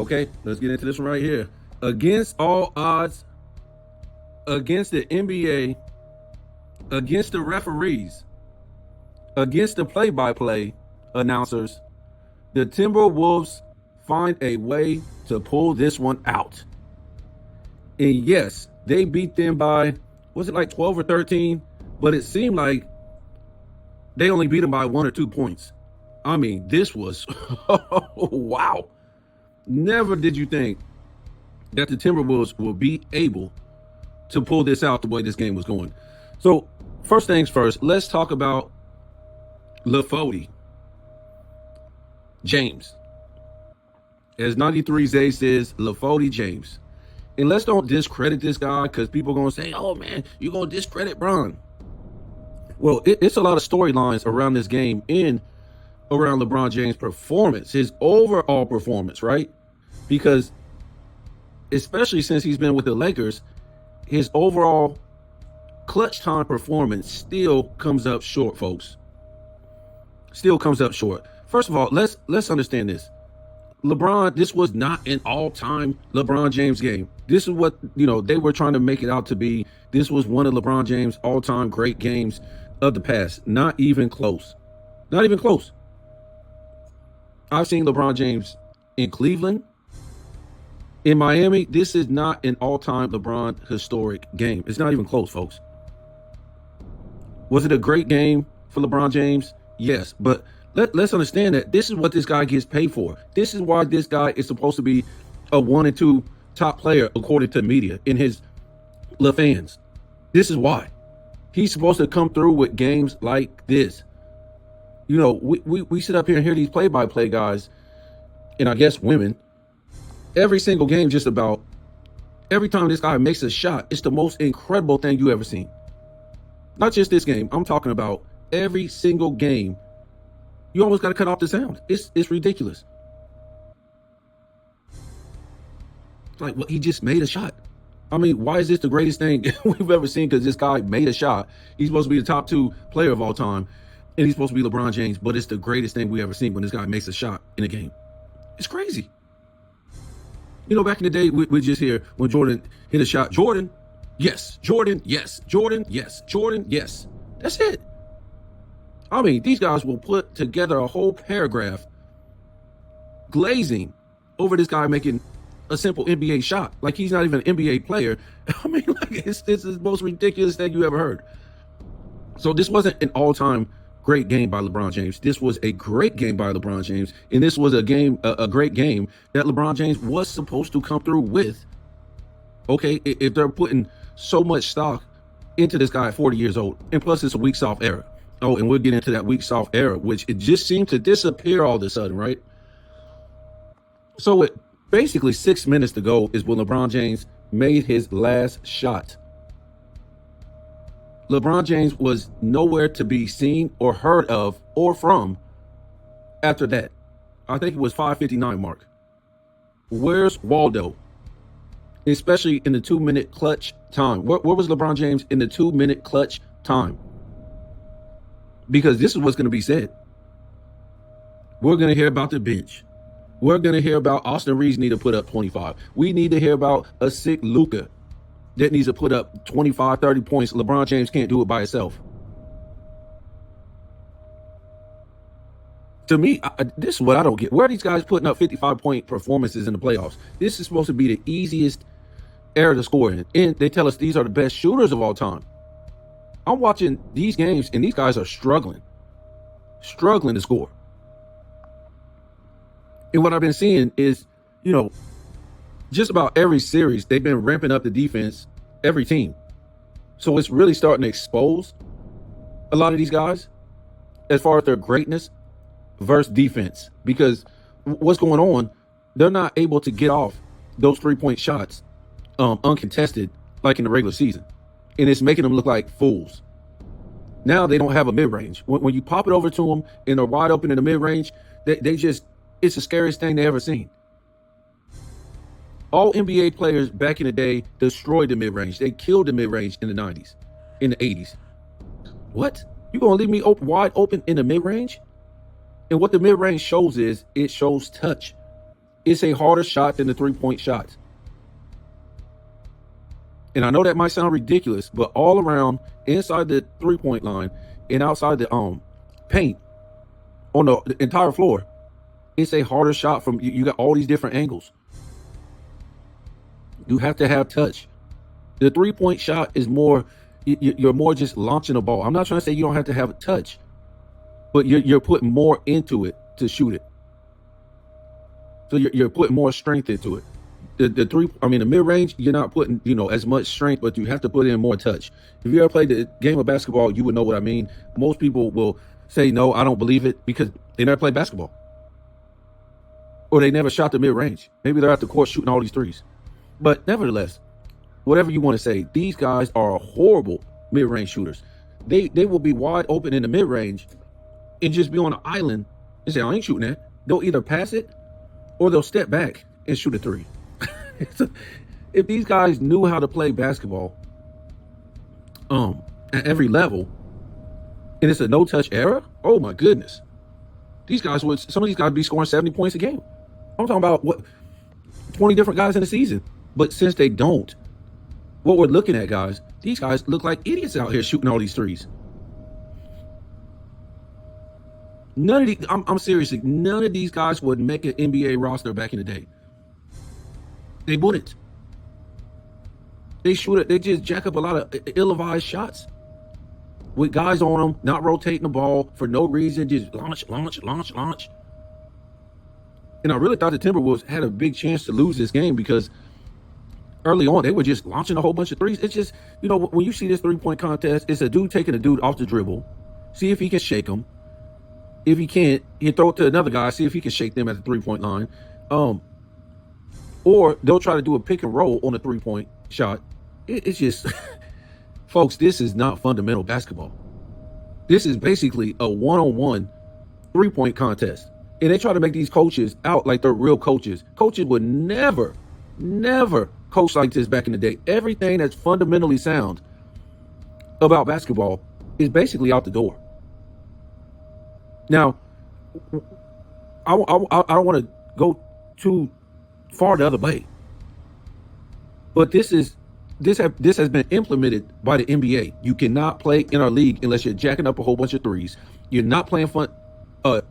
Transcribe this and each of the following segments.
Okay, let's get into this one right here. Against all odds, against the NBA, against the referees, against the play-by-play announcers, the Timberwolves find a way to pull this one out. And yes, they beat them by, was it like 12 or 13? But it seemed like they only beat them by 1 or 2 points. I mean, this was, wow. Never did you think that the Timberwolves will be able to pull this out the way this game was going. So first things first, let's talk about Lafody James. As 93 Zay says, Lafody James. And let's don't discredit this guy because people are going to say, oh man, you're going to discredit Bron. Well, it's a lot of storylines around this game and around LeBron James' performance, his overall performance, right? Because especially since he's been with the Lakers, his overall clutch time performance still comes up short, folks. Still comes up short. First of all, let's understand this. LeBron, this was not an all-time LeBron James game. This is what, they were trying to make it out to be. This was one of LeBron James' all-time great games of the past. Not even close. Not even close. I've seen LeBron James in Cleveland, in Miami. This is not an all-time LeBron historic game. It's not even close, folks. Was it a great game for LeBron James? Yes, but let's understand that this is what this guy gets paid for. This is why this guy is supposed to be a 1 and 2 top player according to media and his fans. This is why. He's supposed to come through with games like this. We sit up here and hear these play-by-play guys, and I guess women, every single game just about, every time this guy makes a shot, it's the most incredible thing you ever seen. Not just this game. I'm talking about every single game. You almost got to cut off the sound. It's ridiculous. It's like, well, he just made a shot. I mean, why is this the greatest thing we've ever seen? Because this guy made a shot. He's supposed to be the top 2 player of all time. And he's supposed to be LeBron James. But it's the greatest thing we ever seen when this guy makes a shot in a game. It's crazy. Back in the day, we just hear when Jordan hit a shot. Jordan, yes. Jordan, yes. Jordan, yes. Jordan, yes. That's it. I mean, these guys will put together a whole paragraph glazing over this guy making a simple NBA shot. Like he's not even an NBA player. I mean, it's the most ridiculous thing you ever heard. So this wasn't an all-time great game by LeBron James. This was a great game by LeBron James. And this was a great game that LeBron James was supposed to come through with. Okay, if they're putting so much stock into this guy at 40 years old, and plus it's a weak soft era. Oh, and we'll get into that weak soft era, which it just seemed to disappear all of a sudden, right? So with basically 6 minutes to go is when LeBron James made his last shot. LeBron James was nowhere to be seen or heard of or from after that. I think it was 5:59 mark. Where's Waldo? Especially in the 2-minute clutch time. Where was LeBron James in the 2-minute clutch time? Because this is what's going to be said. We're going to hear about the bench. We're going to hear about Austin Reeves need to put up 25. We need to hear about a sick Luka that needs to put up 25, 30 points. LeBron James can't do it by himself. To me, this is what I don't get. Where are these guys putting up 55-point performances in the playoffs? This is supposed to be the easiest era to score in. And they tell us these are the best shooters of all time. I'm watching these games, and these guys are struggling to score. And what I've been seeing is, just about every series, they've been ramping up the defense, every team. So it's really starting to expose a lot of these guys as far as their greatness versus defense. Because what's going on, they're not able to get off those 3-point shots uncontested like in the regular season. And it's making them look like fools. Now they don't have a mid-range. When you pop it over to them and they're wide open in the mid-range, they just, it's the scariest thing they ever seen. All NBA players back in the day destroyed the mid-range. They killed the mid-range in the 90s, in the 80s. What? You gonna leave me wide open in the mid-range? And what the mid-range shows is it shows touch. It's a harder shot than the 3-point shots. And I know that might sound ridiculous, but all around, inside the 3-point line and outside the paint, on the entire floor, it's a harder shot from you got all these different angles. You have to have touch. The 3-point shot is more, you're more just launching a ball. I'm not trying to say you don't have to have a touch, but you're putting more into it to shoot it. So you're putting more strength into it. The mid-range, you're not putting, as much strength, but you have to put in more touch. If you ever played the game of basketball, you would know what I mean. Most people will say, no, I don't believe it, because they never played basketball. Or they never shot the mid-range. Maybe they're at the court shooting all these threes. But nevertheless, whatever you want to say, these guys are horrible mid-range shooters. They will be wide open in the mid-range and just be on an island and say, I ain't shooting that. They'll either pass it or they'll step back and shoot a three. If these guys knew how to play basketball at every level, and it's a no-touch era, oh my goodness. Some of these guys would be scoring 70 points a game. I'm talking about 20 different guys in a season. But since they don't, what we're looking at, guys, these guys look like idiots out here shooting all these threes. I'm seriously, none of these guys would make an NBA roster back in the day. They wouldn't. They just jack up a lot of ill-advised shots with guys on them, not rotating the ball for no reason, just launch. And I really thought the Timberwolves had a big chance to lose this game because early on, they were just launching a whole bunch of threes. It's just, when you see this 3-point contest, it's a dude taking a dude off the dribble, see if he can shake him. If he can't, he throw it to another guy, see if he can shake them at the 3-point line. Or they'll try to do a pick and roll on a 3-point shot. It's just, folks, this is not fundamental basketball. This is basically a one-on-one 3-point contest. And they try to make these coaches out like they're real coaches. Coaches would never coach like this back in the day. Everything that's fundamentally sound about basketball is basically out the door. Now, I don't want to go too far the other way, but this has been implemented by the NBA. You cannot play in our league unless you're jacking up a whole bunch of threes. You're not playing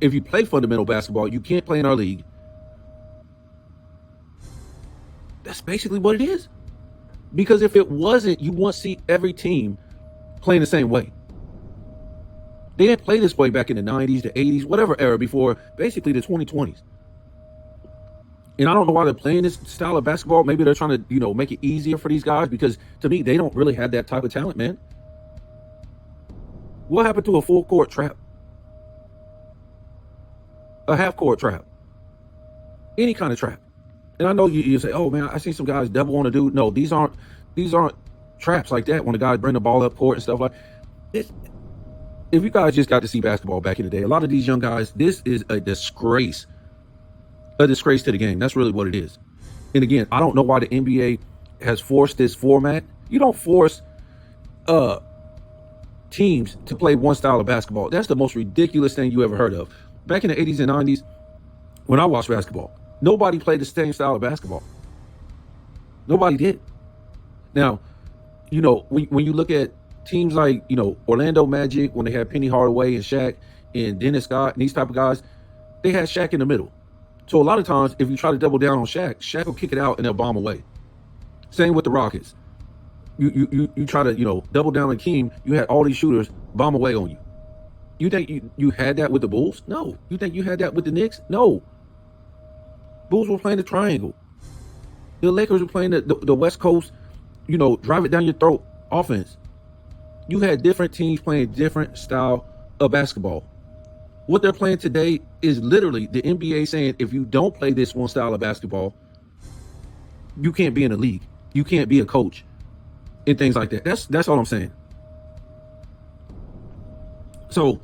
if you play fundamental basketball, you can't play in our league. That's basically what it is. Because if it wasn't, you won't see every team playing the same way. They didn't play this way back in the 90s, the 80s, whatever era before, basically the 2020s. And I don't know why they're playing this style of basketball. Maybe they're trying to, make it easier for these guys, because to me, they don't really have that type of talent, man. What happened to a full court trap? A half court trap? Any kind of trap? And I know you say, oh man, I see some guys double on a dude. No, these aren't traps like that when the guys bring the ball up court and stuff like this. If you guys just got to see basketball back in the day, a lot of these young guys, this is a disgrace to the game. That's really what it is. And again, I don't know why the NBA has forced this format. You don't force teams to play one style of basketball. That's the most ridiculous thing you ever heard of. Back in the 80s and 90s, when I watched basketball, nobody played the same style of basketball. Nobody did. Now, when you look at teams like, Orlando Magic, when they had Penny Hardaway and Shaq and Dennis Scott and these type of guys, they had Shaq in the middle. So a lot of times, if you try to double down on Shaq, Shaq will kick it out and they'll bomb away. Same with the Rockets. You try to, double down on Keem, you had all these shooters bomb away on you. You think you had that with the Bulls? No. You think you had that with the Knicks? No. Bulls were playing the triangle. The Lakers were playing the West Coast, drive it down your throat offense. You had different teams playing different style of basketball. What they're playing today is literally the NBA saying, if you don't play this one style of basketball, you can't be in the league. You can't be a coach and things like that. That's all I'm saying. So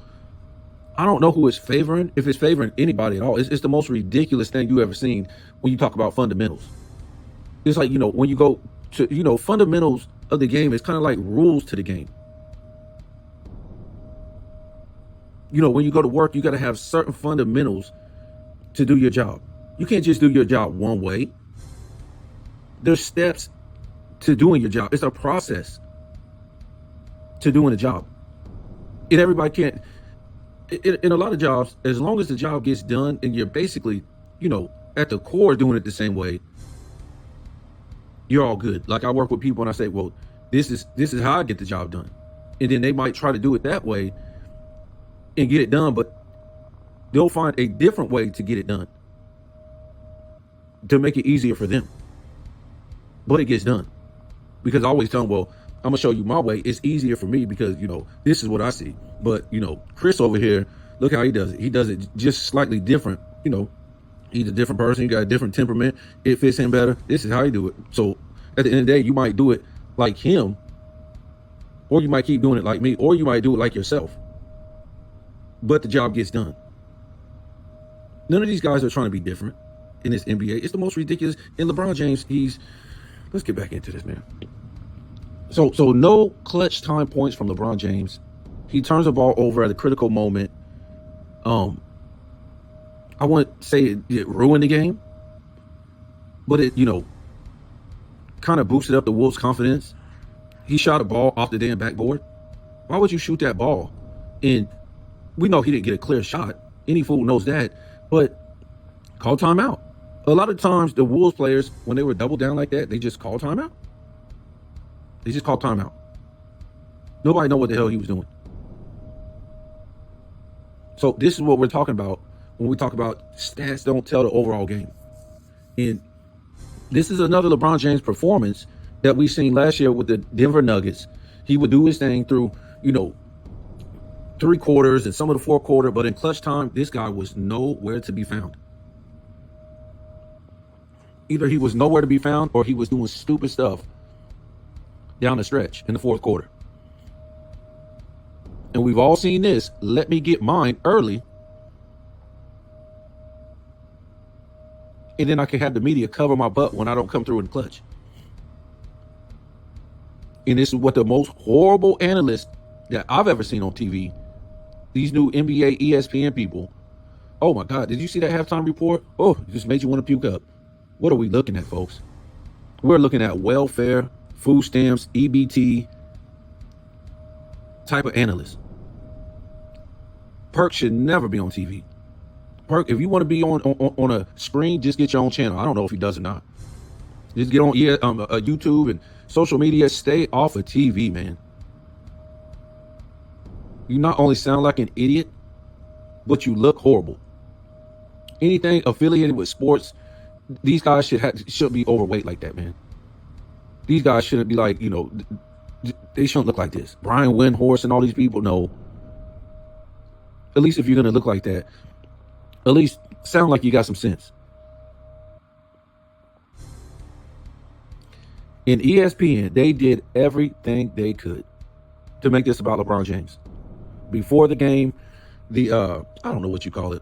I don't know who it's favoring, if it's favoring anybody at all. It's the most ridiculous thing you ever seen when you talk about fundamentals. It's like, when you go to, fundamentals of the game, it's kind of like rules to the game. When you go to work, you got to have certain fundamentals to do your job. You can't just do your job one way. There's steps to doing your job. It's a process to doing a job. And everybody can't, in a lot of jobs, as long as the job gets done and you're basically, at the core doing it the same way, you're all good. Like, I work with people and I say, well, this is how I get the job done. And then they might try to do it that way and get it done, but they'll find a different way to get it done to make it easier for them. But it gets done. Because I always tell them, well, I'm gonna show you my way. It's easier for me because, this is what I see. But, Chris over here, look how he does it. He does it just slightly different. He's a different person. He got a different temperament. It fits him better. This is how he do it. So at the end of the day, you might do it like him, or you might keep doing it like me, or you might do it like yourself. But the job gets done. None of these guys are trying to be different in this NBA. It's the most ridiculous. And LeBron James, let's get back into this, man. So no clutch time points from LeBron James. He turns the ball over at a critical moment. I wouldn't say it ruined the game, but it, kind of boosted up the Wolves' confidence. He shot a ball off the damn backboard. Why would you shoot that ball? And we know he didn't get a clear shot. Any fool knows that. But call timeout. A lot of times the Wolves players, when they were double down like that, they just call timeout. They just call timeout. Nobody know what the hell he was doing. So this is what we're talking about when we talk about stats don't tell the overall game. And this is another LeBron James performance that we seen last year with the Denver Nuggets. He would do his thing through, 3 quarters and some of the 4th quarter, but in clutch time, this guy was nowhere to be found. Either he was nowhere to be found or he was doing stupid stuff down the stretch in the 4th quarter. And we've all seen this. Let me get mine early. And then I can have the media cover my butt when I don't come through in the clutch. And this is what the most horrible analysts that I've ever seen on TV, these new NBA, ESPN people. Oh my God, did you see that halftime report? Oh, it just made you want to puke up. What are we looking at, folks? We're looking at welfare, food stamps, EBT type of analyst. Perk should never be on TV. Perk, if you want to be on a screen, just get your own channel. I don't know if he does or not. Just get on YouTube and social media. Stay off of TV, man. You not only sound like an idiot, but you look horrible. Anything affiliated with sports, these guys should be overweight like that, man. These guys shouldn't be like, they shouldn't look like this. Brian Windhorst and all these people, no. At least if you're going to look like that, at least sound like you got some sense. In ESPN, they did everything they could to make this about LeBron James. Before the game, I don't know what you call it,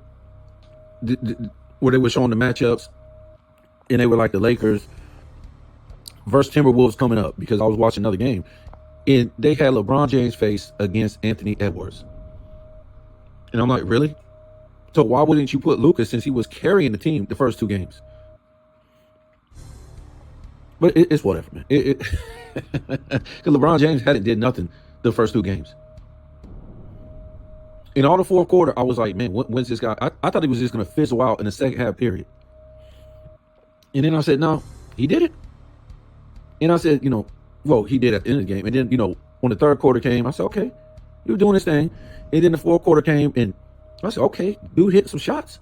where they were showing the matchups, and they were like the Lakers versus Timberwolves coming up, because I was watching another game, and they had LeBron James face against Anthony Edwards. And I'm like, really? So why wouldn't you put Lucas, since he was carrying the team the first 2 games? But it's whatever, man. Because LeBron James hadn't did nothing the first 2 games. In all the 4th quarter, I was like, man, when's this guy? I thought he was just going to fizzle out in the second half period. And then I said, no, he did it. And I said, well, he did at the end of the game. And then, when the 3rd quarter came, I said, okay, he was doing his thing. And then the 4th quarter came, and I said, okay, dude hit some shots.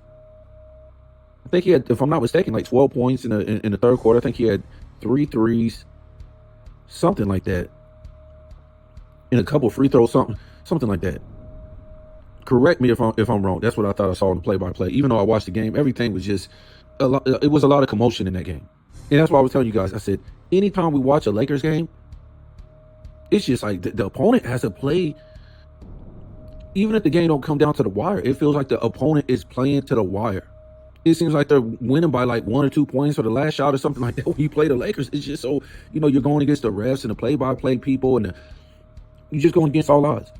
I think he had, if I'm not mistaken, like 12 points in the 3rd quarter. I think he had 3 threes, something like that. And a couple free throws, something like that. Correct me if I'm wrong. That's what I thought I saw in the play-by-play. Even though I watched the game, everything was just it was a lot of commotion in that game. And that's why I was telling you guys. I said, anytime we watch a Lakers game, it's just like the opponent has to play. Even if the game don't come down to the wire, it feels like the opponent is playing to the wire. It seems like they're winning by like 1 or 2 points for the last shot or something like that. When you play the Lakers, it's just so, you're going against the refs and the play-by-play people, and you're just going against all odds.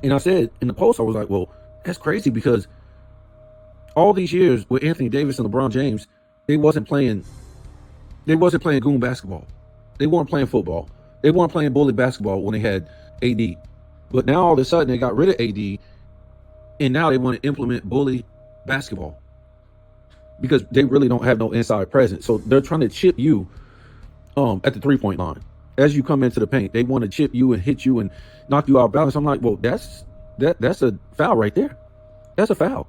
And I said in the post, I was like, well, that's crazy, because all these years with Anthony Davis and LeBron James, they wasn't playing goon basketball. They weren't playing football. They weren't playing bully basketball when they had AD. But now all of a sudden they got rid of AD, and now they want to implement bully basketball because they really don't have no inside presence. So they're trying to chip you at the 3-point line. As you come into the paint, they want to chip you and hit you and knock you out of balance. I'm like, well, that's a foul right there. That's a foul.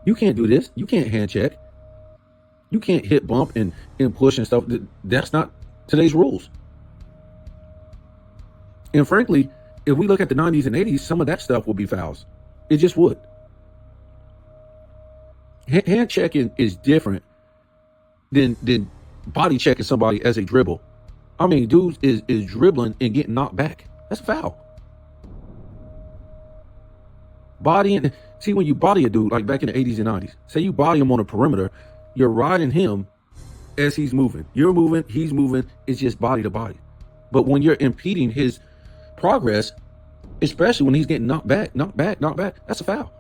You can't do this. You can't hand check. You can't hit bump and push and stuff. That's not today's rules. And frankly, if we look at the 90s and 80s, some of that stuff would be fouls. It just would. Hand checking is different than body checking somebody as a dribble. I mean, dudes is dribbling and getting knocked back. That's a foul. Bodying, see, when you body a dude, like back in the 80s and 90s, say you body him on a perimeter, you're riding him as he's moving. You're moving, he's moving, it's just body to body. But when you're impeding his progress, especially when he's getting knocked back, that's a foul.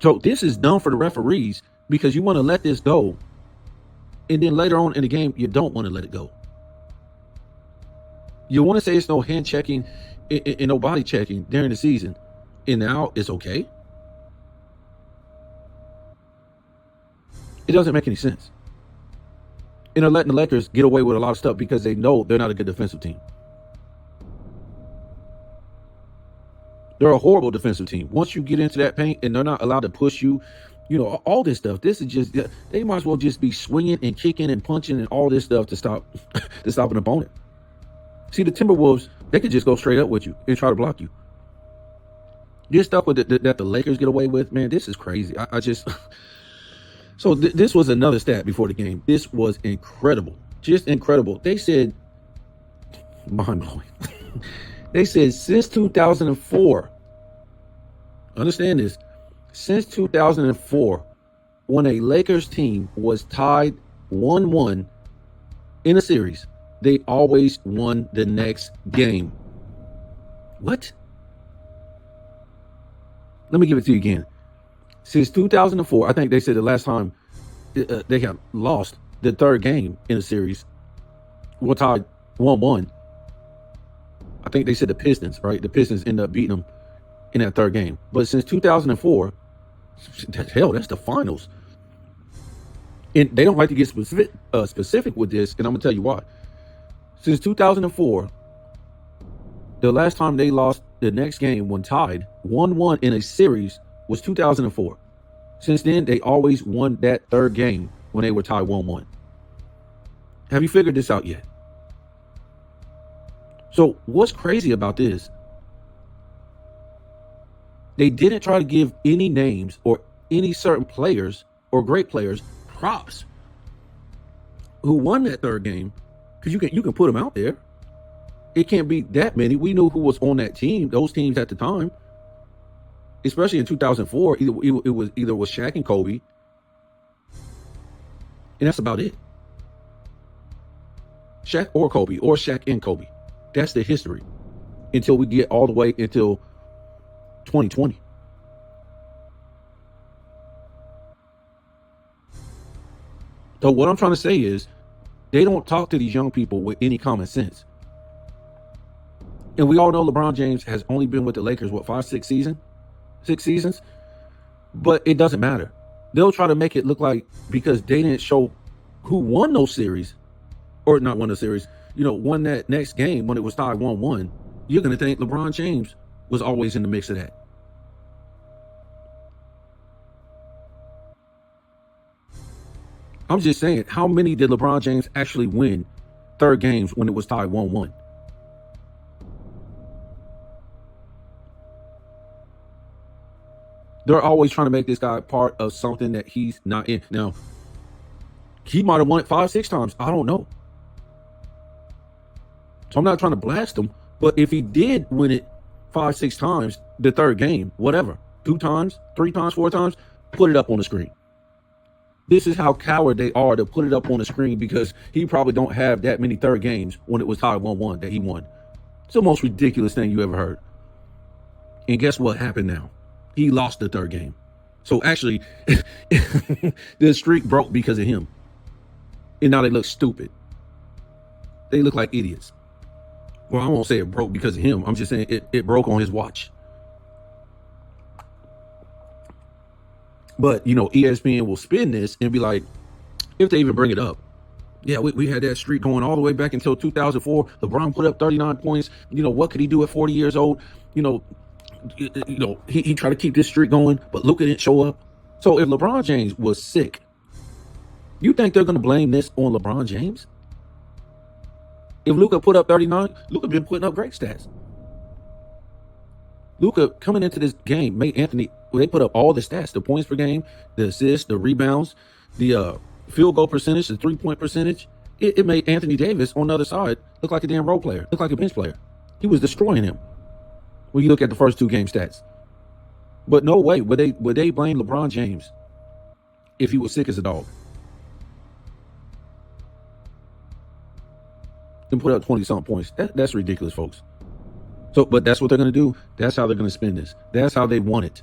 So this is done for the referees because you want to let this go. And then later on in the game, you don't want to let it go. You want to say it's no hand checking and no body checking during the season. And now it's okay. It doesn't make any sense. And they're letting the Lakers get away with a lot of stuff because they know they're not a good defensive team. They're a horrible defensive team. Once you get into that paint and they're not allowed to push you, you know, all this stuff, this is just, they might as well just be swinging and kicking and punching and all this stuff to stop an opponent. See, the Timberwolves, they could just go straight up with you and try to block you. This stuff with that the Lakers get away with, man, this is crazy. I just... So this was another stat before the game. This was incredible. Just incredible. They said, mind-blowing. They said since 2004, understand this, since 2004, when a Lakers team was tied 1-1 in a series, they always won the next game. What? Let me give it to you again. Since 2004, I think they said the last time they have lost the third game in a series, were tied 1-1. I think they said the Pistons, right? The Pistons ended up beating them in that third game. But since 2004, hell, that's the finals. And they don't like to get specific with this, and I'm going to tell you why. Since 2004, the last time they lost the next game when tied 1-1 in a series was 2004. Since then, they always won that third game when they were tied 1-1. Have you figured this out yet? So what's crazy about this? They didn't try to give any names or any certain players or great players props who won that third game, because you can put them out there. It can't be that many. We knew who was on that team, those teams at the time. Especially in 2004, it was either Shaq and Kobe, and that's about it. Shaq or Kobe, or Shaq and Kobe. That's the history until we get all the way until 2020. So what I'm trying to say is they don't talk to these young people with any common sense. And we all know LeBron James has only been with the Lakers, 6 seasons? But it doesn't matter. They'll try to make it look like because they didn't show who won those series, or not won the series, won that next game when it was tied 1-1, you're going to think LeBron James was always in the mix of that. I'm just saying, how many did LeBron James actually win third games when it was tied 1-1? They're always trying to make this guy part of something that he's not in. Now, he might have won it 5-6 times. I don't know. So I'm not trying to blast him, but if he did win it 5-6 times, the third game, whatever, 2 times, 3 times, 4 times, put it up on the screen. This is how coward they are to put it up on the screen, because he probably don't have that many third games when it was tied 1-1 that he won. It's the most ridiculous thing you ever heard. And guess what happened now? He lost the third game. So actually, the streak broke because of him. And now they look stupid. They look like idiots. Well, I won't say it broke because of him. I'm just saying it broke on his watch. But, ESPN will spin this and be like, if they even bring it up, yeah, we had that streak going all the way back until 2004. LeBron put up 39 points. What could he do at 40 years old? He tried to keep this streak going, but Luka didn't show up. So if LeBron James was sick, you think they're going to blame this on LeBron James? If Luka put up 39, Luka been putting up great stats. Luka coming into this game made they put up all the stats, the points per game, the assists, the rebounds, the field goal percentage, the 3-point percentage. It made Anthony Davis on the other side look like a damn role player, look like a bench player. He was destroying him when you look at the first 2 game stats. But no way would they blame LeBron James if he was sick as a dog and put up 20-something points. That's ridiculous, folks. So, but that's what they're going to do. That's how they're going to spin this. That's how they want it.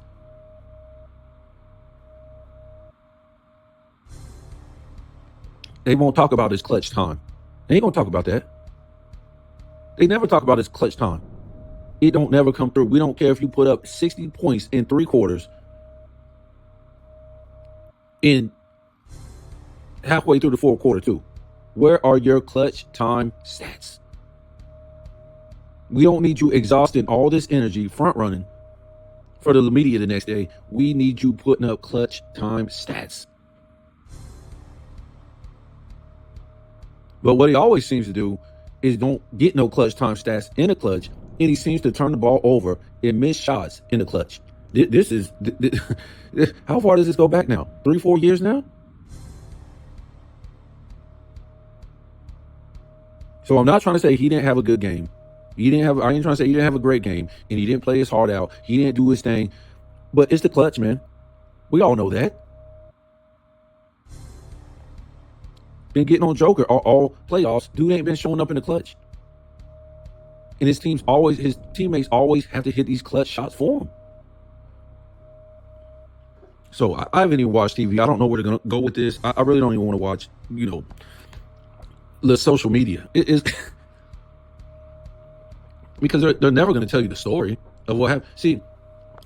They won't talk about his clutch time. They ain't going to talk about that. They never talk about his clutch time. It don't never come through. We don't care if you put up 60 points in 3 quarters in halfway through the 4th quarter too. Where are your clutch time stats? We don't need you exhausting all this energy front running for the media the next day. We need you putting up clutch time stats. But what he always seems to do is don't get no clutch time stats in the clutch, and he seems to turn the ball over and miss shots in the clutch. This is how far does this go back now? 3-4 years now? So I'm not trying to say he didn't have a good game. I ain't trying to say he didn't have a great game and he didn't play his heart out. He didn't do his thing. But it's the clutch, man. We all know that. Been getting on Joker all playoffs. Dude ain't been showing up in the clutch. And his teammates always have to hit these clutch shots for him. So I haven't even watched TV. I don't know where they're going to go with this. I really don't even want to watch, the social media. It is because they're never going to tell you the story of what happened. See,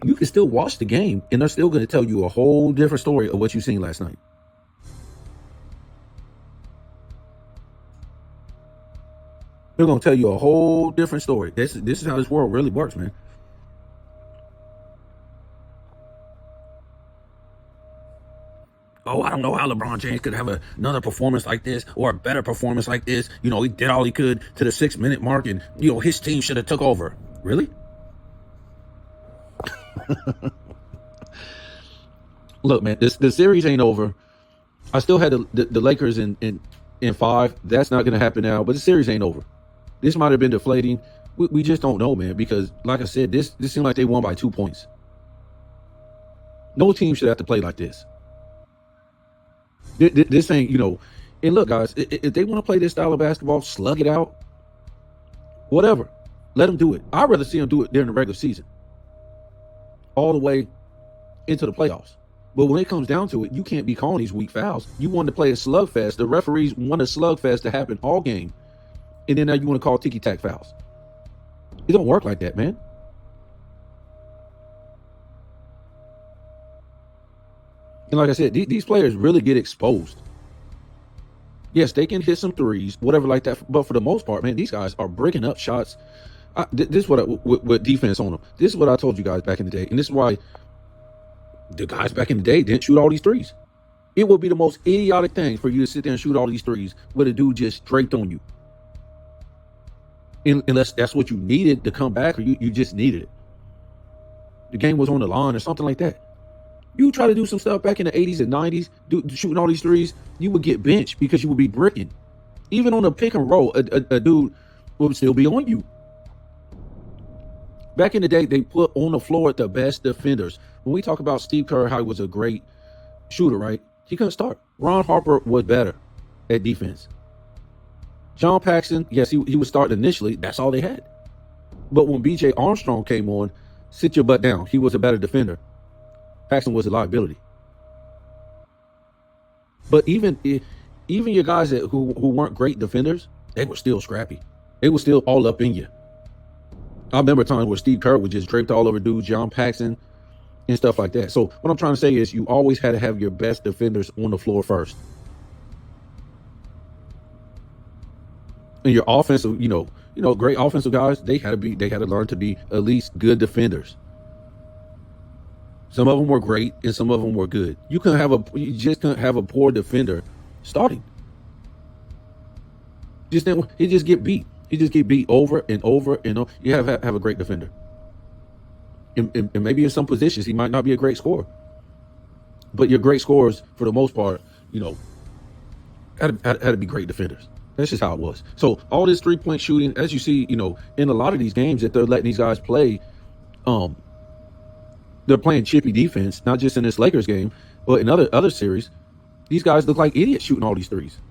you can still watch the game and they're still going to tell you a whole different story of what you seen last night. They're going to tell you a whole different story. This is how this world really works, man. Oh, I don't know how LeBron James could have another performance like this or a better performance like this. He did all he could to the 6-minute mark and, his team should have took over. Really? Look, man, the series ain't over. I still had the Lakers in 5. That's not going to happen now, but the series ain't over. This might have been deflating. We just don't know, man, because like I said, this seemed like they won by 2 points. No team should have to play like this. This ain't, and look, guys, if they want to play this style of basketball, slug it out, whatever, let them do it. I'd rather see them do it during the regular season, all the way into the playoffs. But when it comes down to it, you can't be calling these weak fouls. You want to play a slugfest. The referees want a slugfest to happen all game. And then now you want to call ticky-tack fouls. It don't work like that, man. And like I said, these players really get exposed. Yes, they can hit some threes, whatever like that. But for the most part, man, these guys are breaking up shots. This is what defense on them. This is what I told you guys back in the day. And this is why the guys back in the day didn't shoot all these threes. It would be the most idiotic thing for you to sit there and shoot all these threes with a dude just straight on you. Unless that's what you needed to come back or you just needed it. The game was on the line or something like that. You try to do some stuff back in the 80s and 90s, shooting all these threes, you would get benched because you would be bricking. Even on a pick and roll, a dude would still be on you. Back in the day, they put on the floor the best defenders. When we talk about Steve Kerr, how he was a great shooter, right? He couldn't start. Ron Harper was better at defense. John Paxson, yes, he was starting initially. That's all they had. But when B.J. Armstrong came on, sit your butt down. He was a better defender. Paxson was a liability. But even your guys who weren't great defenders, they were still scrappy. They were still all up in you. I remember times where Steve Kerr would just draped all over dudes, John Paxson, and stuff like that. So what I'm trying to say is you always had to have your best defenders on the floor first. And your offensive, great offensive guys, they had to learn to be at least good defenders. Some of them were great and some of them were good. You just couldn't have a poor defender starting. He just get beat. He just get beat over and over and over. You have a great defender. And maybe in some positions he might not be a great scorer. But your great scorers, for the most part, had to be great defenders. That's just how it was. So all this 3-point shooting, as you see, in a lot of these games that they're letting these guys play, they're playing chippy defense, not just in this Lakers game, but in other series. These guys look like idiots shooting all these threes.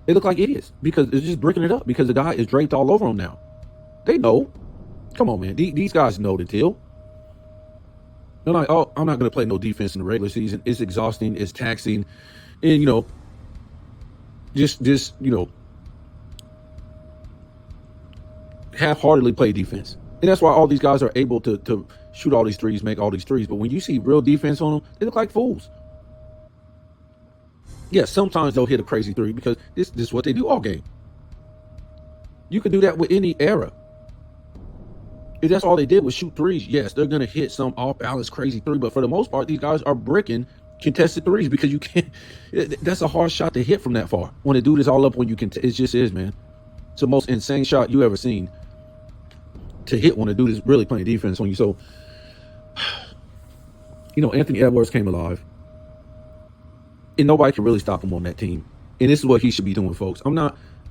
They look like idiots because it's just bricking it up because the guy is draped all over them now. They know. Come on, man. These guys know the deal. They're like, oh, I'm not going to play no defense in the regular season. It's exhausting. It's taxing. And, just half-heartedly play defense. And that's why all these guys are able to shoot all these threes, make all these threes. But when you see real defense on them, they look like fools. Yeah, sometimes they'll hit a crazy three because this is what they do all game. You could do that with any era. If that's all they did was shoot threes, yes, they're going to hit some off-balance crazy three. But for the most part, these guys are bricking contested threes because you can't. That's a hard shot to hit from that far. When a dude is all up when you can, it just is, man. It's the most insane shot you ever seen to hit when a dude is really playing defense on you. So, Anthony Edwards came alive. And nobody can really stop him on that team. And this is what he should be doing, folks.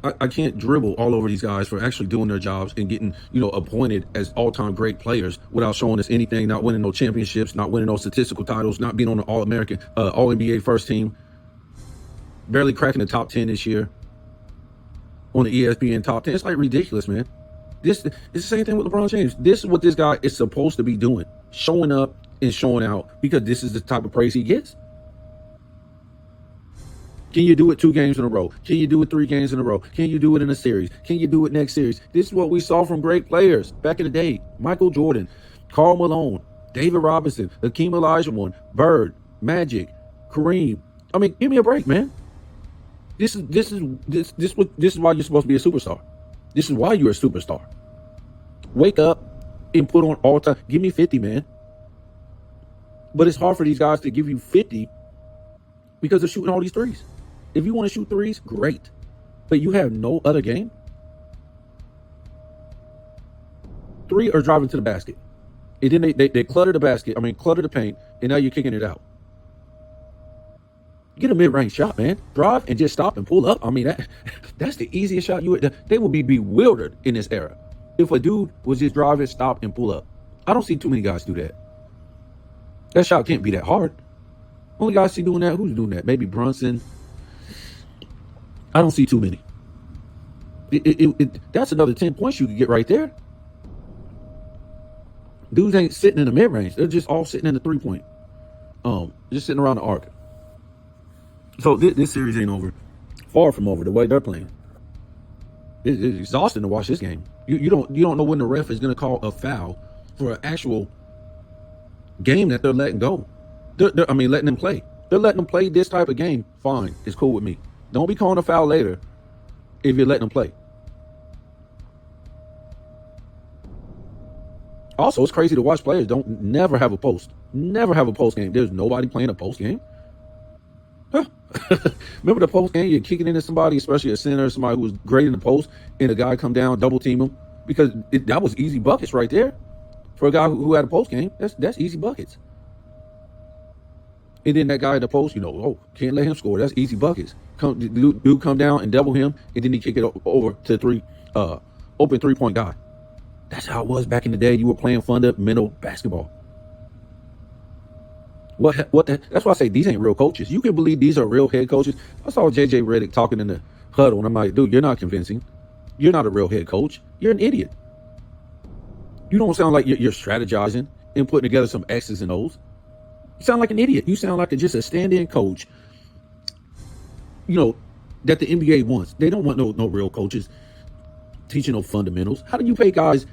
I can't dribble all over these guys for actually doing their jobs and getting, appointed as all-time great players without showing us anything, not winning no championships, not winning no statistical titles, not being on the All-American, All-NBA first team, barely cracking the top 10 this year on the ESPN top 10. It's like ridiculous, man. It's the same thing with LeBron James. This is what this guy is supposed to be doing, showing up and showing out because this is the type of praise he gets. Can you do it 2 games in a row? Can you do it 3 games in a row? Can you do it in a series? Can you do it next series? This is what we saw from great players back in the day. Michael Jordan, Karl Malone, David Robinson, Hakeem Olajuwon, Bird, Magic, Kareem. I mean, give me a break, man. This is why you're supposed to be a superstar. This is why you're a superstar. Wake up and put on all time. Give me 50, man. But it's hard for these guys to give you 50 because they're shooting all these threes. If you want to shoot threes, great. But you have no other game. 3 are driving to the basket. And then they clutter the basket. Clutter the paint. And now you're kicking it out. Get a mid-range shot, man. Drive and just stop and pull up. That's the easiest shot they will be bewildered in this era. If a dude was just drive and stop and pull up. I don't see too many guys do that. That shot can't be that hard. Only guys see doing that, who's doing that? Maybe Brunson. I don't see too many. That's another 10 points you could get right there. Dudes ain't sitting in the mid-range. They're just all sitting in the 3-point. Just sitting around the arc. So this series ain't over. Far from over the way they're playing. It's exhausting to watch this game. You don't know when the ref is going to call a foul for an actual game that they're letting go. Letting them play. They're letting them play this type of game. Fine. It's cool with me. Don't be calling a foul later if you're letting them play. Also, it's crazy to watch players never have a post. Never have a post game. There's nobody playing a post game. Huh. Remember the post game? You're kicking into somebody, especially a center, somebody who was great in the post, and a guy come down, double team him. Because that was easy buckets right there. For a guy who had a post game, that's easy buckets. And then that guy in the post, can't let him score. That's easy buckets. Dude come down and double him, and then he kick it over to open 3-point guy. That's how it was back in the day. You were playing fundamental basketball. That's why I say these ain't real coaches. You can believe these are real head coaches. I saw JJ Redick talking in the huddle, and I'm like, dude, you're not convincing. You're not a real head coach. You're an idiot. You don't sound like you're strategizing and putting together some X's and O's. You sound like an idiot. You sound like just a stand-in coach, that the NBA wants. They don't want no real coaches teaching no fundamentals. How do you pay guys,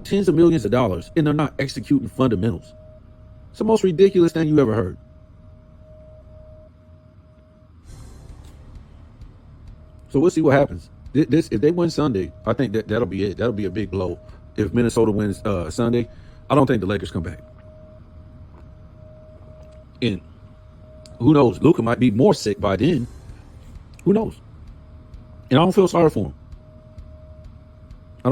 tens of millions of dollars and they're not executing fundamentals? It's the most ridiculous thing you ever heard. So we'll see what happens. If they win Sunday, I think that'll be it. That'll be a big blow. If Minnesota wins Sunday, I don't think the Lakers come back. And who knows? Luka might be more sick by then. Who knows? And I don't feel sorry for him. I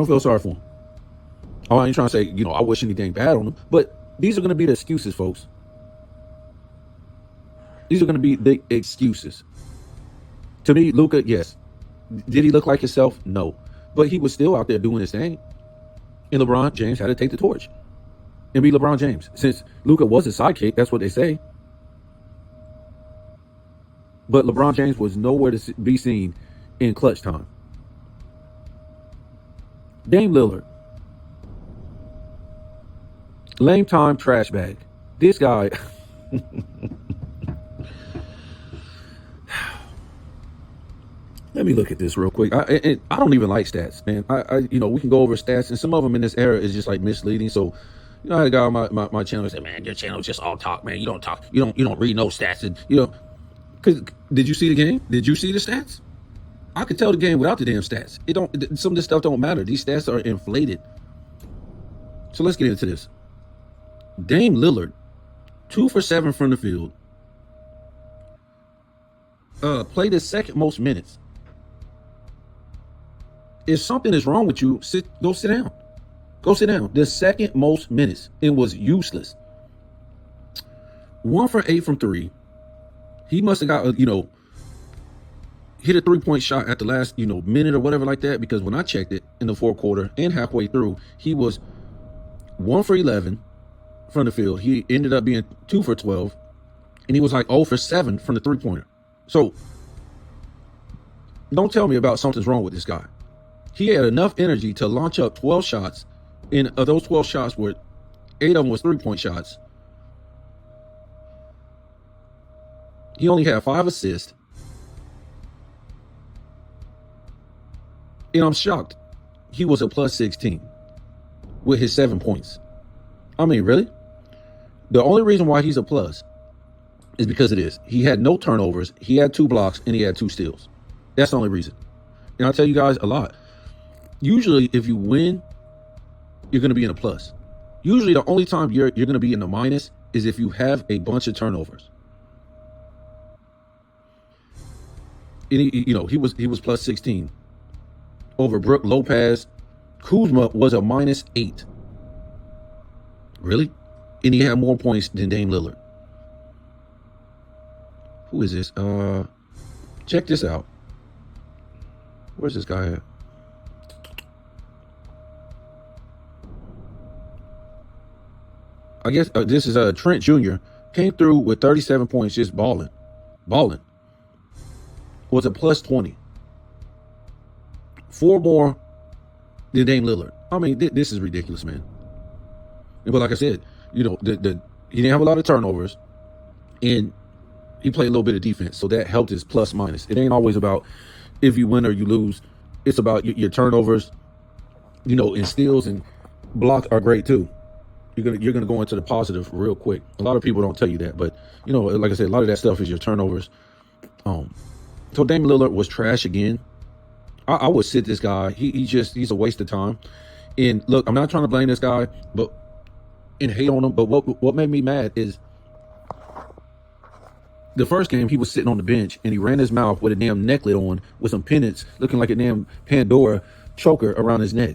ain't trying to say, I wish anything bad on him. But these are going to be the excuses, folks. These are going to be the excuses. To me, Luka, yes. Did he look like himself? No. But he was still out there doing his thing. And LeBron James had to take the torch and be LeBron James. Since Luka was a sidekick, that's what they say. But LeBron James was nowhere to be seen in clutch time. Dame Lillard. Lame time trash bag. This guy. Let me look at this real quick. I don't even like stats, man. We can go over stats, and some of them in this era is just like misleading. So, I had a guy on my channel say, "Man, your channel is just all talk, man. You don't talk. You don't read no stats." And because did you see the game? Did you see the stats? I could tell the game without the damn stats. Some of this stuff don't matter. These stats are inflated. So let's get into this. Dame Lillard, 2 for 7 from the field. Played his second most minutes. If something is wrong with you, go sit down. Go sit down. The second most minutes. It was useless. 1 for 8 from 3. He must have got, hit a 3-point shot at the last, minute or whatever like that. Because when I checked it in the fourth quarter and halfway through, he was 1 for 11 from the field. He ended up being 2 for 12. And he was like 0 for 7 from the 3-pointer. So don't tell me about something's wrong with this guy. He had enough energy to launch up 12 shots. And of those 12 shots, 8 of them was 3-point shots. He only had 5 assists. And I'm shocked. He was a plus 16 with his 7 points. I mean, really? The only reason why he's a plus is because of this. He had no turnovers. He had 2 blocks and he had 2 steals. That's the only reason. And I'll tell you guys a lot. Usually, if you win, you're going to be in a plus. Usually, the only time you're going to be in the minus is if you have a bunch of turnovers. And he was plus 16 over Brook Lopez. Kuzma was a minus 8. Really? And he had more points than Dame Lillard. Who is this? Check this out. Where's this guy at? I guess this is Trent Jr. Came through with 37 points, just balling. Was a plus 20. 4 more than Dame Lillard. I mean, this is ridiculous, man. But like I said, he didn't have a lot of turnovers, and he played a little bit of defense, so that helped his plus minus. It ain't always about if you win or you lose. It's about your turnovers, and steals and blocks are great too. You're gonna go into the positive real quick. A lot of people don't tell you that, but like I said, a lot of that stuff is your turnovers. So Dame Lillard was trash again. I would sit this guy. He's a waste of time. And look, I'm not trying to blame this guy, and hate on him. But what made me mad is the first game he was sitting on the bench and he ran his mouth with a damn necklet on with some pendants, looking like a damn Pandora choker around his neck.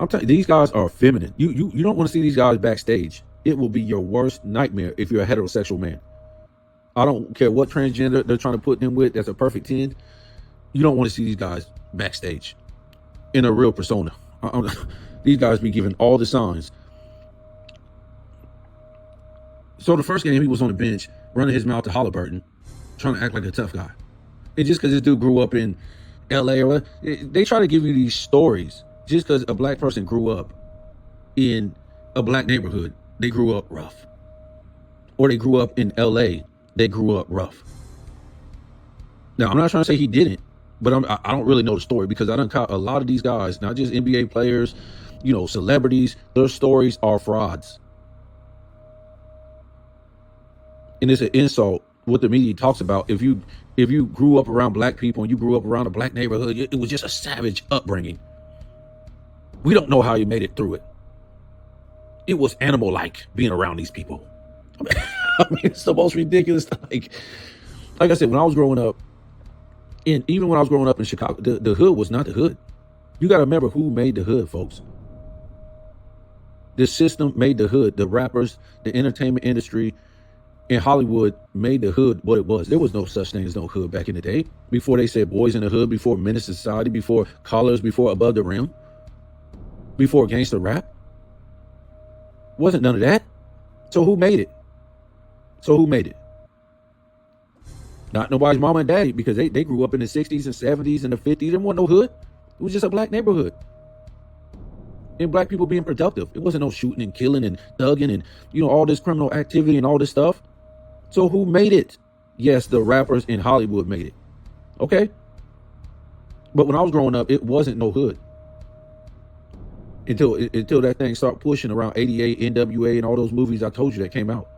I'm telling you, these guys are feminine. You don't want to see these guys backstage. It will be your worst nightmare if you're a heterosexual man. I don't care what transgender they're trying to put them with. That's a perfect 10. You don't want to see these guys backstage in a real persona. These guys be giving all the signs. So the first game he was on the bench, running his mouth to Halliburton, trying to act like a tough guy. And just because this dude grew up in LA or they try to give you these stories. Just because a black person grew up in a black neighborhood, they grew up rough. or they grew up in LA, they grew up rough. Now, I'm not trying to say he didn't, but I don't really know the story, because I done caught a lot of these guys, not just NBA players, celebrities, their stories are frauds. And it's an insult what the media talks about. If you grew up around black people and you grew up around a black neighborhood, it was just a savage upbringing. We don't know how you made it through it. It was animal-like being around these people. I mean, it's the most ridiculous. Like I said, when I was growing up, and even when I was growing up in Chicago, the hood was not the hood. You got to remember who made the hood, folks. The system made the hood. The rappers, the entertainment industry in Hollywood made the hood what it was. There was no such thing as no hood back in the day. Before they said boys in the hood, before Menace Society, before Colors, before Above the Rim, before gangster rap. Wasn't none of that. So who made it? Not nobody's mama and daddy, because they grew up in the 60s and 70s and the 50s. There wasn't no hood. It was just a black neighborhood. And black people being productive. It wasn't no shooting and killing and thugging and, all this criminal activity and all this stuff. So who made it? Yes, the rappers in Hollywood made it. Okay? But when I was growing up, it wasn't no hood. Until that thing started pushing around 88, NWA, and all those movies I told you that came out.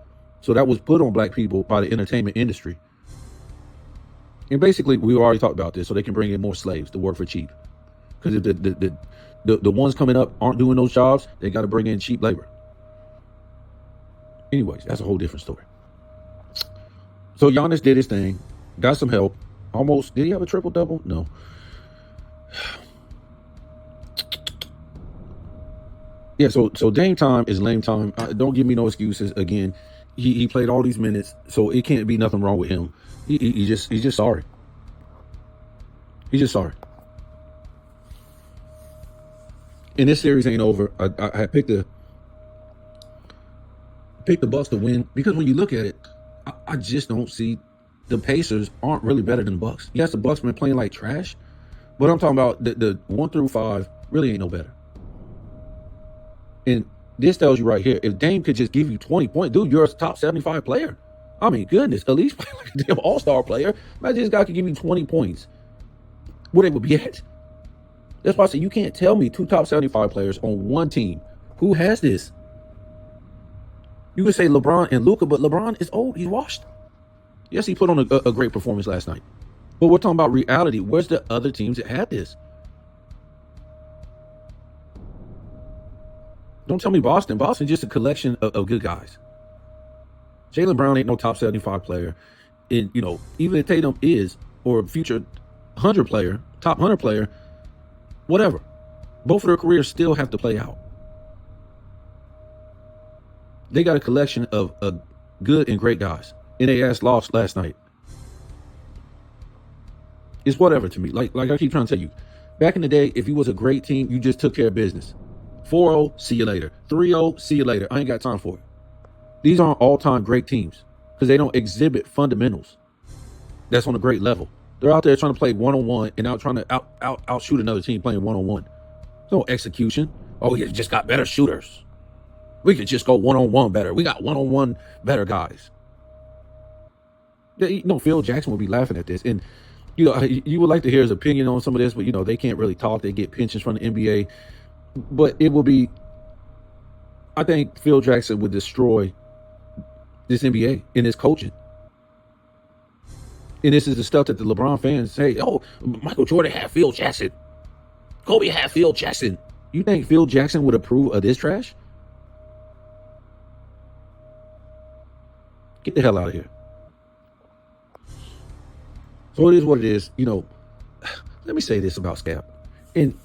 So that was put on black people by the entertainment industry. And basically, we already talked about this, so they can bring in more slaves to work for cheap. Because if the ones coming up aren't doing those jobs, they got to bring in cheap labor. Anyways, that's a whole different story. So Giannis did his thing, got some help. Almost, did he have a triple-double? No. Yeah, so Dame time is lame time. Don't give me no excuses. Again, he played all these minutes, so it can't be nothing wrong with him. He's just sorry. He's just sorry. And this series ain't over. I picked the Bucks to win, because when you look at it, I just don't see the Pacers aren't really better than the Bucks. Yes, the Bucks been playing like trash, but I'm talking about the 1 through 5 really ain't no better. And this tells you right here, if Dame could just give you 20 points, dude, you're a top 75 player. I mean, goodness, at least play like a damn all-star player. Imagine this guy could give you 20 points. Where they would be at. That's why I say you can't tell me 2 top 75 players on one team. Who has this? You could say LeBron and Luka, but LeBron is old. He's washed. Yes, he put on a great performance last night. But we're talking about reality. Where's the other teams that had this? Don't tell me Boston. Boston's just a collection of good guys. Jaylen Brown ain't no top 75 player. And, even if Tatum is, or a future 100 player, top 100 player, whatever. Both of their careers still have to play out. They got a collection of good and great guys. And they lost last night. It's whatever to me. Like I keep trying to tell you. Back in the day, if you was a great team, you just took care of business. 4-0, see you later. 3-0, see you later. I ain't got time for it. These aren't all-time great teams because they don't exhibit fundamentals that's on a great level. They're out there trying to play one-on-one and out trying to outshoot another team playing one-on-one. No execution. Oh, you just got better shooters. We could just go one-on-one better. We got one-on-one better guys. Phil Jackson would be laughing at this. And, you would like to hear his opinion on some of this, but, they can't really talk. They get pensions from the NBA. But it will be, I think Phil Jackson would destroy this NBA in his coaching. And this is the stuff that the LeBron fans say, oh, Michael Jordan had Phil Jackson. Kobe had Phil Jackson. You think Phil Jackson would approve of this trash? Get the hell out of here. So it is what it is. Let me say this about Scap. And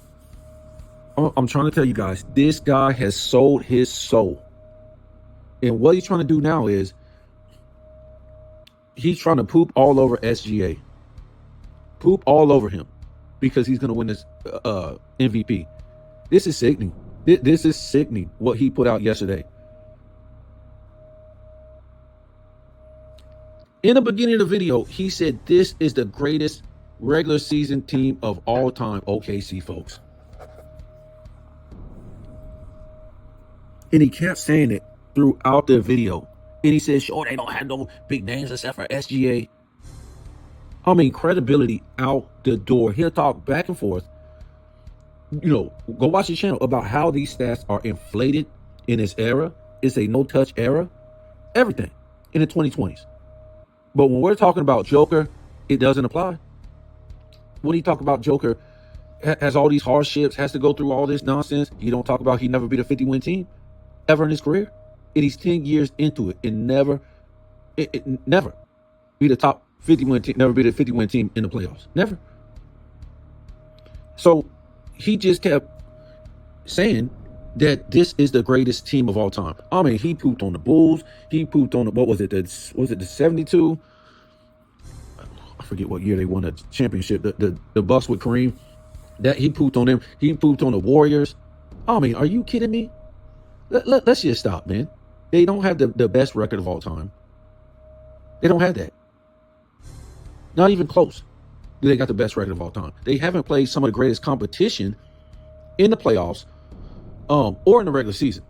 I'm trying to tell you guys, this guy has sold his soul. And what he's trying to do now is he's trying to poop all over SGA. Poop all over him because he's going to win this MVP. This is sickening. This is sickening what he put out yesterday. In the beginning of the video, he said this is the greatest regular season team of all time, OKC, folks. And he kept saying it throughout the video. And he says, sure, they don't have no big names except for SGA. I mean, credibility out the door. He'll talk back and forth. Go watch his channel about how these stats are inflated in this era. It's a no-touch era. Everything in the 2020s. But when we're talking about Joker, it doesn't apply. When he talk about Joker has all these hardships, has to go through all this nonsense, he don't talk about he never beat a 50-win team ever in his career. And he's 10 years into it and never beat a top 50-win team, never beat a 50-win team in the playoffs. Never. So he just kept saying that this is the greatest team of all time. I mean, he pooped on the Bulls. He pooped on the 72? I forget what year they won the championship. The Bucks with Kareem. That he pooped on them. He pooped on the Warriors. I mean, are you kidding me? Let's just stop, man. They don't have the best record of all time. They don't have that. Not even close. They got the best record of all time. They haven't played some of the greatest competition in the playoffs or in the regular season.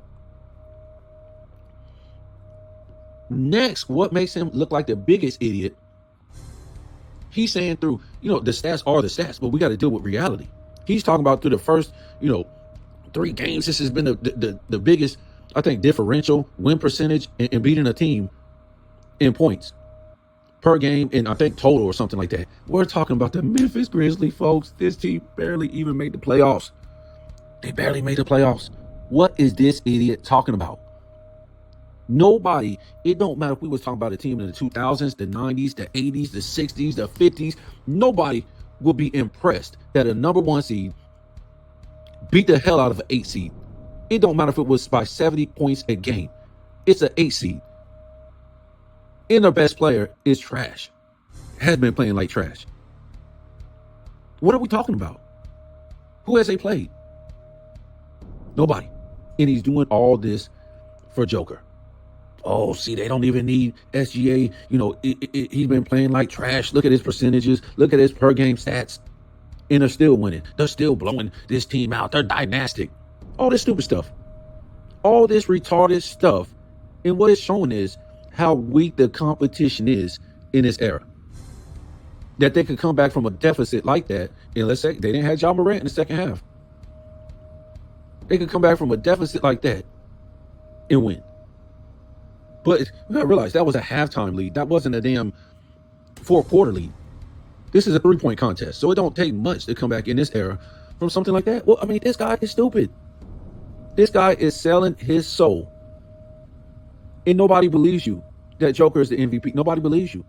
Next, what makes him look like the biggest idiot? He's saying through, the stats are the stats, but we got to deal with reality. He's talking about through the first, 3 games, this has been the biggest, I think, differential win percentage in beating a team in points per game, and I think total or something like that. We're talking about the Memphis Grizzlies, folks. This team barely even made the playoffs. They barely made the playoffs. What is this idiot talking about? Nobody, it don't matter if we was talking about a team in the 2000s, the 90s, the 80s, the 60s, the 50s. Nobody will be impressed that a number 1 seed beat the hell out of an 8 seed. It don't matter if it was by 70 points a game. It's an 8 seed. And their best player is trash. Has been playing like trash. What are we talking about? Who has they played? Nobody. And he's doing all this for Joker. Oh, see, they don't even need SGA. He's been playing like trash. Look at his percentages. Look at his per game stats. And they're still winning. They're still blowing this team out. They're dynastic. All this stupid stuff. All this retarded stuff. And what it's showing is how weak the competition is in this era. That they could come back from a deficit like that. And let's say they didn't have Ja Morant in the second half. They could come back from a deficit like that and win. But you gotta realize that was a halftime lead. That wasn't a damn 4-quarter lead. This is a 3-point contest. So it don't take much to come back in this era from something like that. Well, I mean, this guy is stupid. This guy is selling his soul. And nobody believes you that Joker is the MVP. Nobody believes you.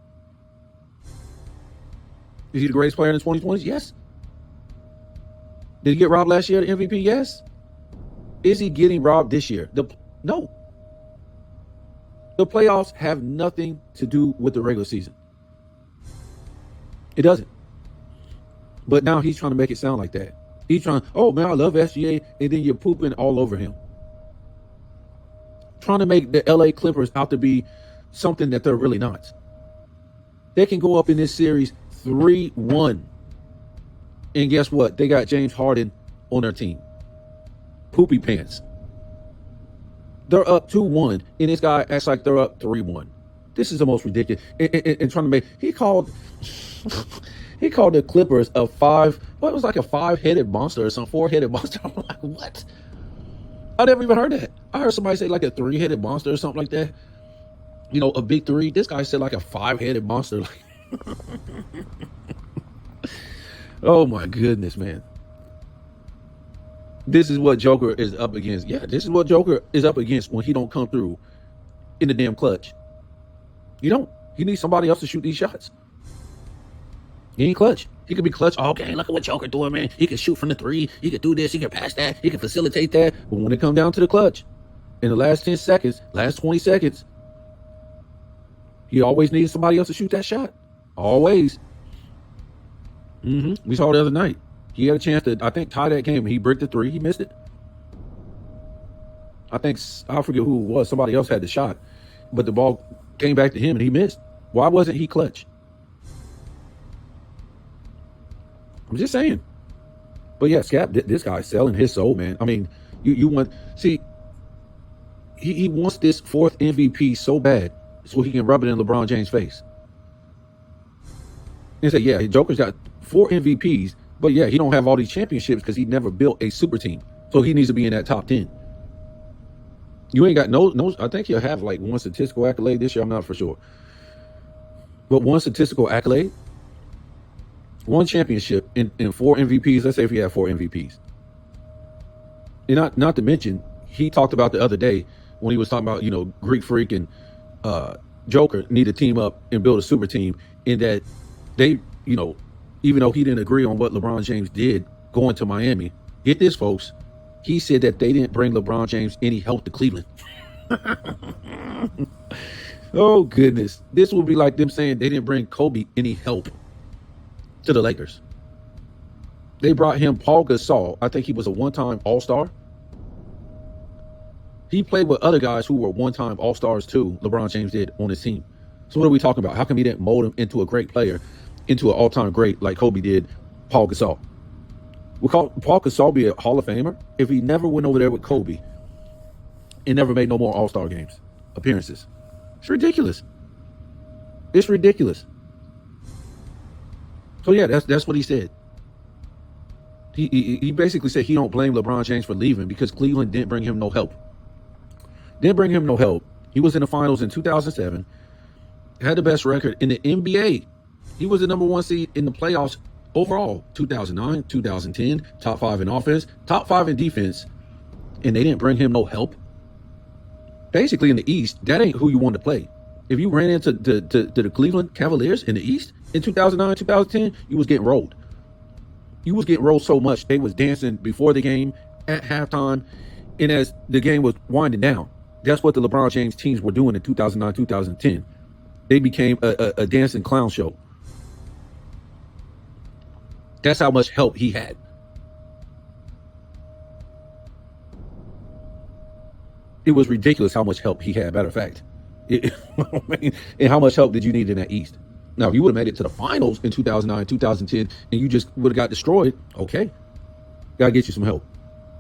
Is he the greatest player in the 2020s? Yes. Did he get robbed last year, the MVP? Yes. Is he getting robbed this year? No. The playoffs have nothing to do with the regular season. It doesn't. But now he's trying to make it sound like that. He's trying, oh man, I love SGA, and then you're pooping all over him. Trying to make the LA Clippers out to be something that they're really not. They can go up in this series 3-1. And guess what? They got James Harden on their team. Poopy pants. They're up 2-1, and this guy acts like they're up 3-1. This is the most ridiculous. And trying to make, he called the Clippers a 5-headed monster or some 4-headed monster. I'm like, what? I never even heard that. I heard somebody say like a 3-headed monster or something like that. A big 3. This guy said like a 5-headed monster. Oh my goodness, man. This is what Joker is up against. Yeah, this is what Joker is up against when he don't come through in the damn clutch. You don't. He needs somebody else to shoot these shots. He ain't clutch. He could be clutch all game. Look at what Joker doing, man. He can shoot from the 3. He can do this. He can pass that. He can facilitate that. But when it comes down to the clutch, in the last 10 seconds, last 20 seconds, he always needs somebody else to shoot that shot. Always. We saw it the other night. He had a chance to, I think, tie that game. He bricked the 3. He missed it. I forget who it was. Somebody else had the shot. But the ball came back to him and he missed. Why wasn't he clutch? I'm just saying. But yeah, Scap, this guy's selling his soul, man. I mean, you want, see, He wants this 4th MVP so bad so he can rub it in LeBron James' face. And say, yeah, Joker's got 4 MVPs, but yeah, he don't have all these championships because he never built a super team. So he needs to be in that top 10. You ain't got no, I think he'll have like 1 statistical accolade this year. I'm not for sure. But 1 statistical accolade, 1 championship, and 4 MVPs. Let's say if he had 4 MVPs. And not to mention, he talked about the other day when he was talking about, Greek Freak and Joker need to team up and build a super team, in that they, even though he didn't agree on what LeBron James did going to Miami, get this, folks, he said that they didn't bring LeBron James any help to Cleveland. Oh, goodness. This would be like them saying they didn't bring Kobe any help to the Lakers. They brought him Paul Gasol. I think he was a 1-time All-Star. He played with other guys who were 1-time All-Stars too, LeBron James did, on his team. So what are we talking about? How come he didn't mold him into a great player, into an all-time great like Kobe did Paul Gasol? Would Paul Gasol be a Hall of Famer if he never went over there with Kobe and never made no more All-Star games appearances? It's ridiculous. It's ridiculous. So yeah, that's what he said. He basically said he don't blame LeBron James for leaving because Cleveland didn't bring him no help. Didn't bring him no help. He was in the finals in 2007. Had the best record in the NBA. He was the number 1 seed in the playoffs overall. 2009, 2010, top 5 in offense, top 5 in defense, and they didn't bring him no help. Basically, in the East, that ain't who you want to play. If you ran into the Cleveland Cavaliers in the East in 2009, 2010, you was getting rolled. You was getting rolled so much they was dancing before the game, at halftime, and as the game was winding down. That's what the LeBron James teams were doing in 2009, 2010. They became a dancing clown show. That's how much help he had. It was ridiculous how much help he had, matter of fact. And how much help did you need in that East? Now, if you would have made it to the finals in 2009, 2010, and you just would have got destroyed, okay, gotta get you some help.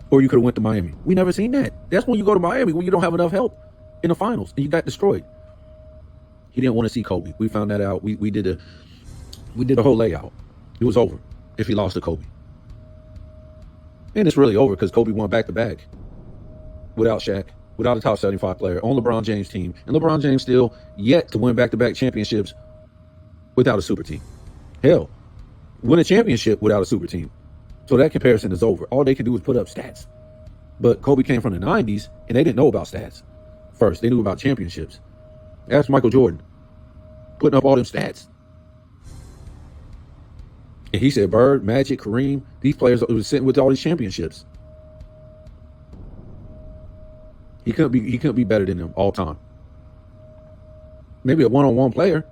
Or you could have went to Miami. We never seen that. That's when you go to Miami, when you don't have enough help in the finals, and you got destroyed. He didn't want to see Kobe. We found that out. We did a whole layout. It was over if he lost to Kobe. And it's really over because Kobe won back-to-back without Shaq, without a top 75 player, on LeBron James' team. And LeBron James still yet to win back-to-back championships without a super team. Hell, win a championship without a super team. So that comparison is over. All they can do is put up stats. But Kobe came from the 90s, and they didn't know about stats first. They knew about championships. Ask Michael Jordan, putting up all them stats. And he said Bird, Magic, Kareem, these players was sitting with all these championships. He couldn't be better than them all time. Maybe a one-on-one player,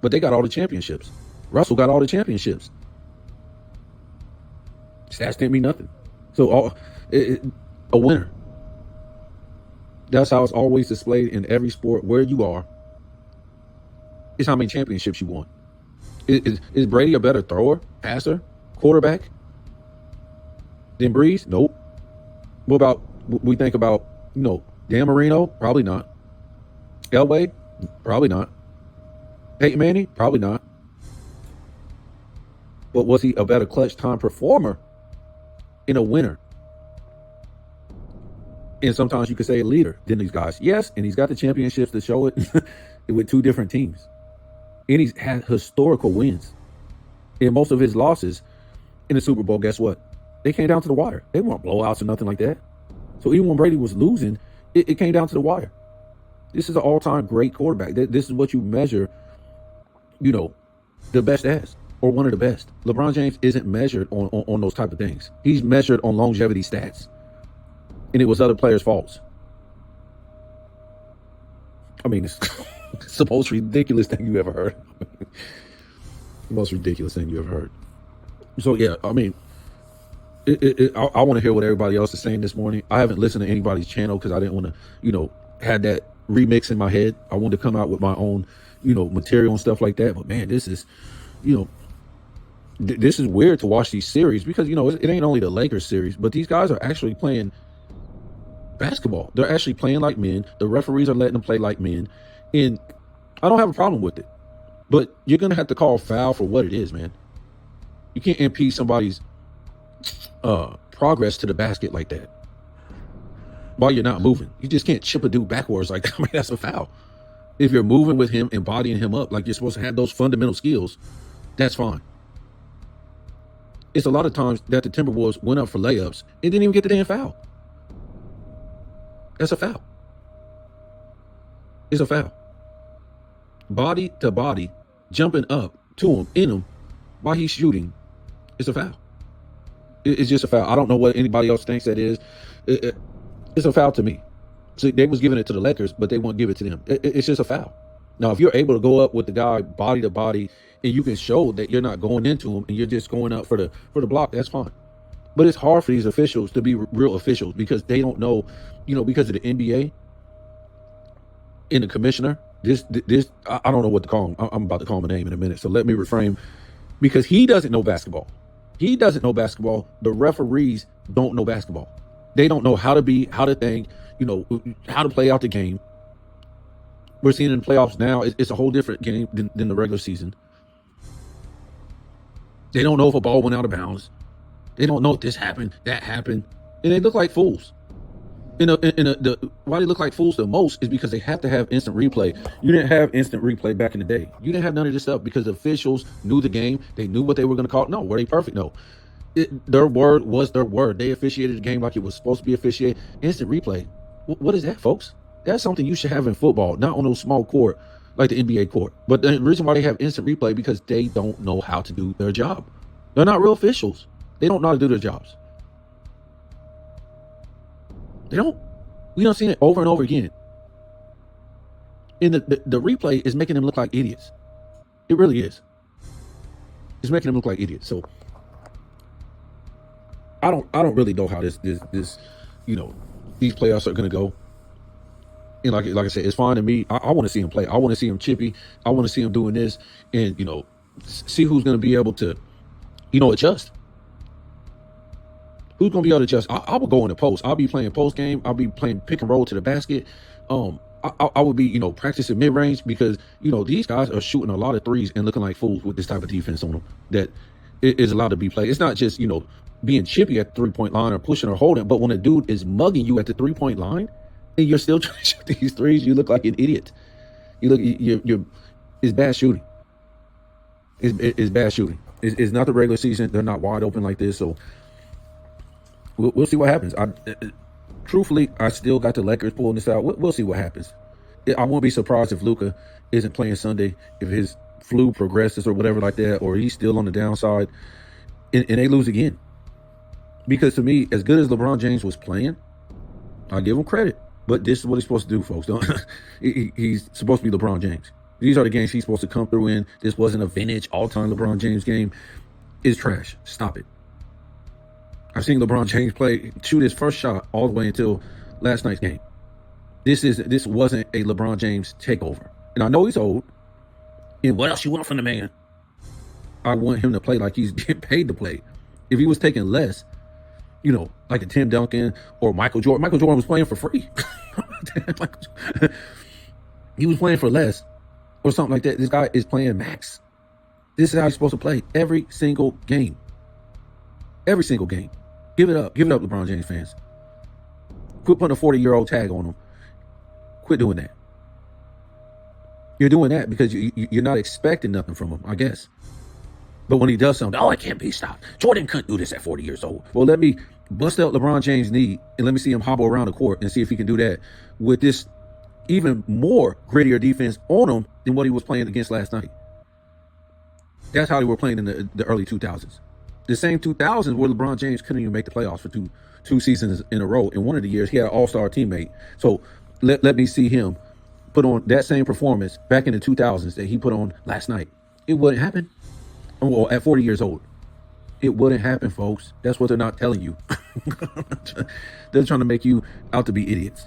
but they got all the championships. Russell got all the championships. Stats didn't mean nothing. So a winner. That's how it's always displayed in every sport where you are. It's how many championships you won. Is Brady a better thrower, passer, quarterback than Breeze? Nope. What about, we think about, Dan Marino? Probably not. Elway? Probably not. Peyton Manning? Probably not. But was he a better clutch time performer and a winner? And sometimes you could say a leader than these guys. Yes, and he's got the championships to show it with 2 different teams. And he's had historical wins. And most of his losses in the Super Bowl, guess what? They came down to the wire. They weren't blowouts or nothing like that. So even when Brady was losing, it came down to the wire. This is an all-time great quarterback. This is what you measure, the best as, or one of the best. LeBron James isn't measured on those type of things. He's measured on longevity stats. And it was other players' faults. I mean, it's the most ridiculous thing you ever heard. The most ridiculous thing you ever heard. So, yeah, I mean, I want to hear what everybody else is saying this morning. I haven't listened to anybody's channel because I didn't want to, have that remix in my head. I wanted to come out with my own, material and stuff like that. But, man, this is, this is weird to watch these series because, it ain't only the Lakers series, but these guys are actually playing basketball. They're actually playing like men. The referees are letting them play like men. And I don't have a problem with it. But you're going to have to call foul for what it is, man. You can't impede somebody's progress to the basket like that while you're not moving. You just can't chip a dude backwards like that. I mean, that's a foul. If you're moving with him and bodying him up like you're supposed to have those fundamental skills, that's fine. It's a lot of times that the Timberwolves went up for layups and didn't even get the damn foul. That's a foul. It's a foul. Body to body, jumping up to him, in him, while he's shooting, it's a foul. It's just a foul. I don't know what anybody else thinks that is. It's a foul to me. So they was giving it to the Lakers, but they won't give it to them. It's just a foul. Now, if you're able to go up with the guy body to body and you can show that you're not going into him and you're just going up for the block, that's fine. But it's hard for these officials to be real officials because they don't know, because of the NBA and the commissioner. This I don't know what to call him. I'm about to call him a name in a minute, so let me reframe, because he doesn't know basketball. He doesn't know basketball. The referees don't know basketball. They don't know how to think, how to play out the game. We're seeing in the playoffs now, it's a whole different game than the regular season. They don't know if a ball went out of bounds. They don't know if this happened, that happened. And they look like fools. Why they look like fools the most is because they have to have instant replay. You didn't have instant replay back in the day. You didn't have none of this stuff because the officials knew the game. They knew what they were going to call. No, were they perfect? No. Their word was their word. They officiated the game like it was supposed to be officiated. Instant replay. What is that, folks? That's something you should have in football, not on those small court like the NBA court. But the reason why they have instant replay because they don't know how to do their job. They're not real officials. They don't know how to do their jobs. They don't. We don't see it over and over again. And the replay is making them look like idiots. It really is. It's making them look like idiots. So I don't really know how this these playoffs are gonna go. And like I said, it's fine to me. I want to see him play. I want to see him chippy. I want to see him doing this, and see who's gonna be able to, adjust. Who's going to be able to adjust? I will go in the post. I'll be playing post game. I'll be playing pick and roll to the basket. I would be, practicing mid range because, these guys are shooting a lot of threes and looking like fools with this type of defense on them that is allowed to be played. It's not just, being chippy at the 3-point line or pushing or holding, but when a dude is mugging you at the 3-point line and you're still trying to shoot these threes, you look like an idiot. It's bad shooting. It's bad shooting. It's not the regular season. They're not wide open like this. So, we'll see what happens. Truthfully, I still got the Lakers pulling this out. We'll see what happens. I won't be surprised if Luka isn't playing Sunday, if his flu progresses or whatever like that, or he's still on the downside, and they lose again. Because to me, as good as LeBron James was playing, I give him credit. But this is what he's supposed to do, folks. He's supposed to be LeBron James. These are the games he's supposed to come through in. This wasn't a vintage all-time LeBron James game. It's trash. Stop it. I've seen LeBron James shoot his first shot all the way until last night's game. This wasn't a LeBron James takeover. And I know he's old. And what else you want from the man? I want him to play like he's getting paid to play. If he was taking less, like a Tim Duncan or Michael Jordan. Michael Jordan was playing for free. He was playing for less or something like that. This guy is playing max. This is how he's supposed to play every single game. Every single game. Give it up. Give it up, LeBron James fans. Quit putting a 40-year-old tag on him. Quit doing that. You're doing that because you're not expecting nothing from him, I guess. But when he does something, it can't be stopped. Jordan couldn't do this at 40 years old. Well, let me bust out LeBron James' knee and let me see him hobble around the court and see if he can do that with this even more grittier defense on him than what he was playing against last night. That's how they were playing in the early 2000s. The same 2000s where LeBron James couldn't even make the playoffs for two seasons in a row. In one of the years, he had an all-star teammate. So let me see him put on that same performance back in the 2000s that he put on last night. It wouldn't happen. Well, at 40 years old. It wouldn't happen, folks. That's what they're not telling you. They're trying to make you out to be idiots.